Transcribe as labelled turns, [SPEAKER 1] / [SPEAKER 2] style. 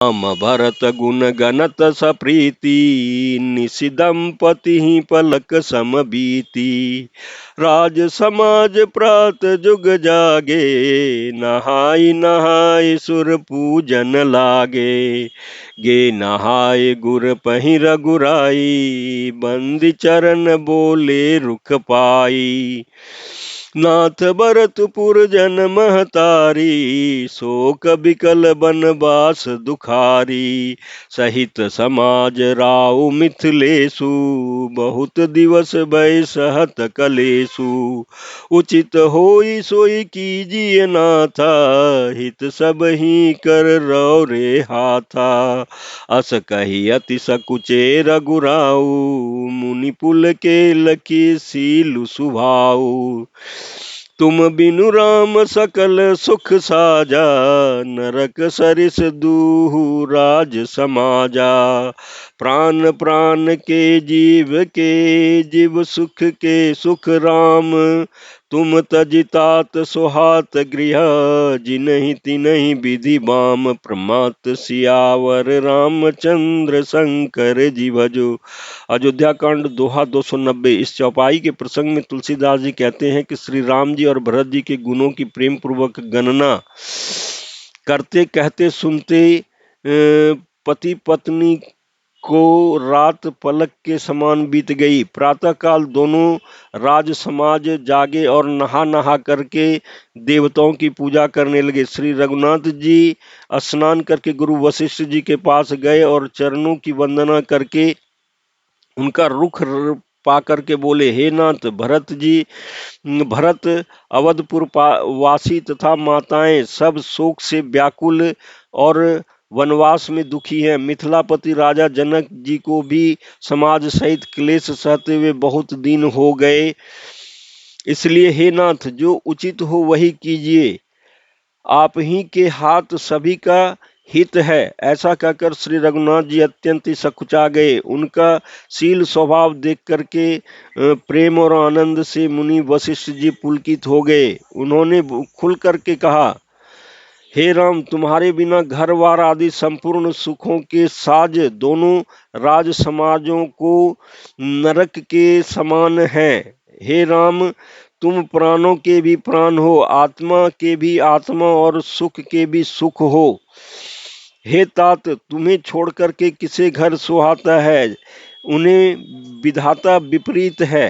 [SPEAKER 1] राम भरत गुण गणत सप्रीति, निशि दंपति पलक सम बीती। राज समाज प्रात जुग जागे, नहाई नहाय सुर पूजन लागे। गे नहाय गुर पहि रघुराई, बंदी चरण बोले रुख पाई। नाथ भरतपुर जन महतारी, शोक बिकल बनवास दुखारी। सहित समाज राउ मिथिलेषु, बहुत दिवस भय सहत कलेषु। उचित होई सोई कीजिए नाथा, हित सब ही कर रौ रे हाथा। अस कही अति सकुचे रघुराऊ, मुनि पुल के लकी सीलु सुभाऊ। तुम बिनु राम सकल सुख साजा, नरक सरिस दूहु राज समाजा। प्राण प्राण के जीव सुख के सुख राम, तुम तजितात सुहात गृह। जिनहि तिनहि विधि बाम, प्रमात सियावर रामचंद्र शंकर जी भजो। अयोध्या कांड दोहा 290। इस चौपाई के प्रसंग में तुलसीदास जी कहते हैं कि श्री राम जी और भरत जी के गुणों की प्रेम पूर्वक गणना करते कहते सुनते पति पत्नी को रात पलक के समान बीत गई। प्रातः काल दोनों राज समाज जागे और नहा नहा करके देवताओं की पूजा करने लगे। श्री रघुनाथ जी स्नान करके गुरु वशिष्ठ जी के पास गए और चरणों की वंदना करके उनका रुख पा करके बोले, हे नाथ भरत जी, भरत अवधपुर वासी तथा माताएं सब शोक से व्याकुल और वनवास में दुखी हैं। मिथिलापति राजा जनक जी को भी समाज सहित क्लेश सहते हुए बहुत दिन हो गए। इसलिए हे नाथ, जो उचित हो वही कीजिए, आप ही के हाथ सभी का हित है। ऐसा कहकर श्री रघुनाथ जी अत्यंत ही सकुचा गए। उनका शील स्वभाव देख करके प्रेम और आनंद से मुनि वशिष्ठ जी पुलकित हो गए। उन्होंने खुल करके कहा, हे राम, तुम्हारे बिना घर वार आदि संपूर्ण सुखों के साज दोनों राज समाजों को नरक के समान हैं। हे राम, तुम प्राणों के भी प्राण हो, आत्मा के भी आत्मा और सुख के भी सुख हो। हे तात, तुम्हें छोड़ करके किसे घर सुहाता है, उन्हें विधाता विपरीत है।